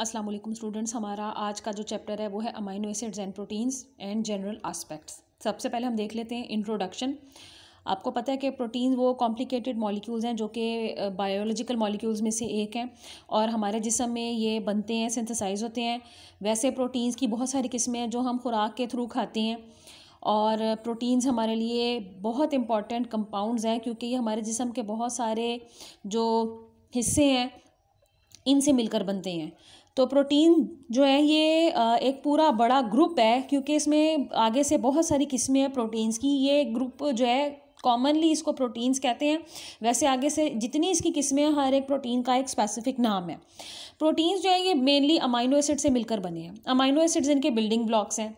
अस्सलाम वालेकुम स्टूडेंट्स, हमारा आज का जो चैप्टर है वो है amino acids and proteins and general aspects. सबसे पहले हम देख लेते हैं इंट्रोडक्शन। आपको पता है कि प्रोटीन वो कॉम्प्लिकेटेड मॉलिक्यूल्स हैं जो कि बायोलॉजिकल मॉलिक्यूल्स में से एक हैं और हमारे जिस्म में ये बनते हैं, सिंथेसाइज होते हैं। वैसे प्रोटीन्स की बहुत सारी किस्में हैं जो हम खुराक के थ्रू खाते हैं और प्रोटीन्स हमारे लिए बहुत इंपॉर्टेंट कंपाउंड्स हैं क्योंकि ये हमारे जिस्म के बहुत सारे जो हिस्से हैं इनसे मिलकर बनते हैं। तो प्रोटीन जो है ये एक पूरा बड़ा ग्रुप है क्योंकि इसमें आगे से बहुत सारी किस्में हैं प्रोटीन्स की। ये ग्रुप जो है कॉमनली इसको प्रोटीन्स कहते हैं। वैसे आगे से जितनी इसकी किस्में हैं हर एक प्रोटीन का एक स्पेसिफिक नाम है। प्रोटीन्स जो है ये मेनली अमाइनो एसिड से मिलकर बने हैं। अमाइनो एसिड्स इनके बिल्डिंग ब्लॉक्स हैं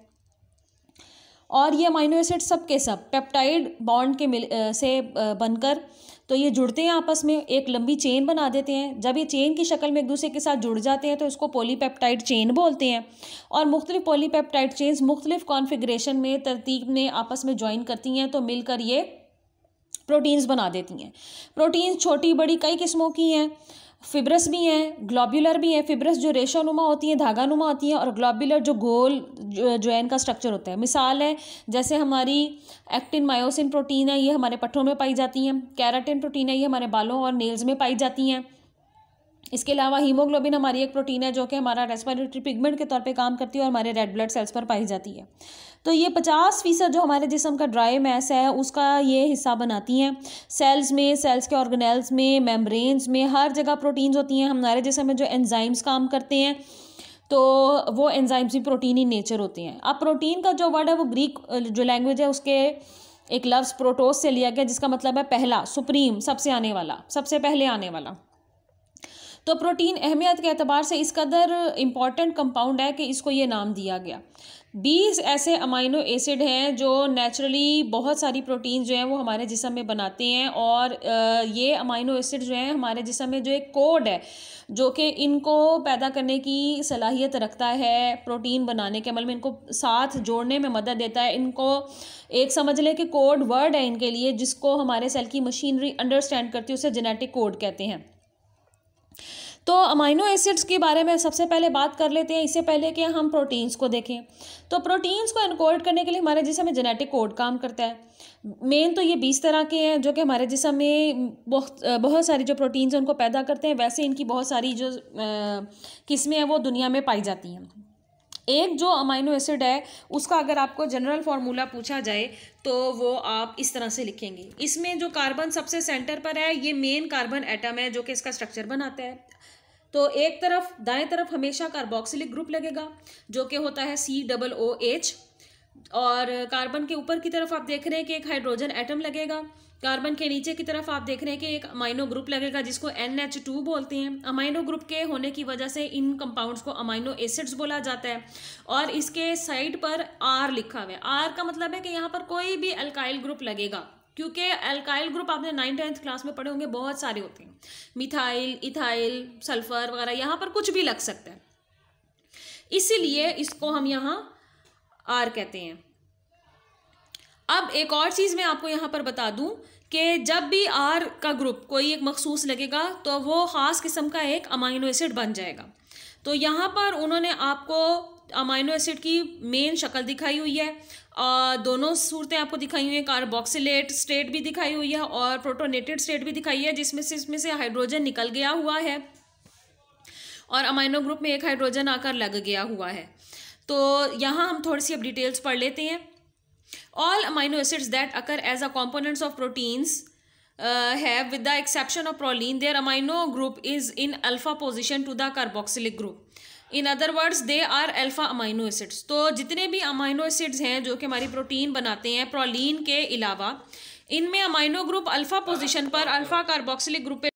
और ये अमाइनो एसिड सब के सब पेप्टाइड बॉन्ड के से बनकर तो ये जुड़ते हैं आपस में, एक लंबी चेन बना देते हैं। जब ये चेन की शक्ल में एक दूसरे के साथ जुड़ जाते हैं तो इसको पॉलीपेप्टाइड चेन बोलते हैं और मुख्तलिफ पॉलीपेप्टाइड चेन्स मुख्तलिफ कॉन्फ़िगरेशन में तरतीब में आपस में ज्वाइन करती हैं तो मिलकर ये प्रोटीन्स बना देती हैं। प्रोटीन्स छोटी बड़ी कई किस्मों की हैं, फिब्रस भी हैं, ग्लोब्यूलर भी हैं। फिब्रस जो रेशा नुमा होती हैं, धागा नुमा होती हैं और ग्लोब्यूलर जो गोल जो है इनका स्ट्रक्चर होता है। मिसाल है जैसे हमारी एक्टिन मायोसिन प्रोटीन है, ये हमारे पट्टों में पाई जाती हैं। केराटिन प्रोटीन है, ये हमारे बालों और नेल्स में पाई जाती हैं। इसके अलावा हीमोग्लोबिन हमारी एक प्रोटीन है जो कि हमारा रेस्पिरेटरी पिगमेंट के तौर पे काम करती है और हमारे रेड ब्लड सेल्स पर पाई जाती है। तो ये 50% जो हमारे जिस्म का ड्राई मैस है उसका ये हिस्सा बनाती हैं। सेल्स में, सेल्स के ऑर्गेनेल्स में, मेम्ब्रेन्स में, हर जगह प्रोटीन्स होती हैं। हमारे जिस्म में जो एंजाइम्स काम करते हैं तो वो एंजाइम्स भी प्रोटीन ही नेचर होते हैं। अब प्रोटीन का जो वर्ड है वो ग्रीक जो लैंग्वेज है उसके एक लफ्ज़ प्रोटोस से लिया गया जिसका मतलब है पहला, सुप्रीम, सबसे आने वाला, सबसे पहले आने वाला। तो प्रोटीन अहमियत के अतबार से इस कदर इम्पॉर्टेंट कंपाउंड है कि इसको ये नाम दिया गया। 20 ऐसे अमाइनो एसिड हैं जो नेचुरली बहुत सारी प्रोटीन जो हैं वो हमारे जिस्म में बनाते हैं और ये अमाइनो एसिड जो हैं हमारे जिस्म में जो एक कोड है जो कि इनको पैदा करने की सलाहियत रखता है, प्रोटीन बनाने के अमल में इनको साथ जोड़ने में मदद देता है। इनको एक समझ लें कि कोड वर्ड है इनके लिए जिसको हमारे सेल की मशीनरी अंडरस्टैंड करती है, उसे जेनेटिक कोड कहते हैं। तो अमाइनो एसिड्स के बारे में सबसे पहले बात कर लेते हैं, इससे पहले कि हम प्रोटीन्स को देखें। तो प्रोटीन्स को एनकोड करने के लिए हमारे जिस्म में जेनेटिक कोड काम करता है। मेन तो ये 20 तरह के हैं जो कि हमारे जिस्म में बहुत सारी जो प्रोटीन्स हैं उनको पैदा करते हैं। वैसे इनकी बहुत सारी जो किस्में हैं वो दुनिया में पाई जाती हैं। एक जो अमाइनो एसिड है उसका अगर आपको जनरल फार्मूला पूछा जाए तो वो आप इस तरह से लिखेंगे। इसमें जो कार्बन सबसे सेंटर पर है ये मेन कार्बन एटम है जो कि इसका स्ट्रक्चर बनाता है। तो एक तरफ दाएं तरफ हमेशा कार्बोक्सिलिक ग्रुप लगेगा जो कि होता है COOH और कार्बन के ऊपर की तरफ आप देख रहे हैं कि एक हाइड्रोजन एटम लगेगा। कार्बन के नीचे की तरफ आप देख रहे हैं कि एक अमाइनो ग्रुप लगेगा जिसको NH2 बोलते हैं। अमाइनो ग्रुप के होने की वजह से इन कंपाउंड्स को अमाइनो एसिड्स बोला जाता है और इसके साइड पर R लिखा हुआ है। R का मतलब है कि यहाँ पर कोई भी अल्काइल ग्रुप लगेगा क्योंकि अल्काइल ग्रुप आपने 9th-10th क्लास में पढ़े होंगे, बहुत सारे होते हैं, मिथाइल, इथाइल, सल्फर वगैरह, यहाँ पर कुछ भी लग सकता है, इसीलिए इसको हम यहाँ R कहते हैं। अब एक और चीज़ मैं आपको यहाँ पर बता दूँ कि जब भी R का ग्रुप कोई एक मखसूस लगेगा तो वो ख़ास किस्म का एक अमाइनो एसिड बन जाएगा। तो यहाँ पर उन्होंने आपको अमाइनो एसिड की मेन शक्ल दिखाई हुई है, दोनों सूरतें आपको दिखाई हुई हैं। कार्बोक्सिलेट स्टेट भी दिखाई हुई है और प्रोटोनेटेड स्टेट भी दिखाई है जिसमें से इसमें से हाइड्रोजन निकल गया हुआ है और अमाइनो ग्रुप में एक हाइड्रोजन आकर लग गया हुआ है। तो यहाँ हम थोड़ी सी अब डिटेल्स पढ़ लेते हैं। All amino acids that occur as a components of proteins have with the exception of proline their amino group is in alpha position to the carboxylic group. In other words they are alpha amino acids. तो जितने भी amino acids हैं जो कि हमारी protein बनाते हैं proline के अलावा, इनमें अमाइनो ग्रुप अल्फा पोजीशन पर अल्फा कार्बोक्सिलिक ग्रुप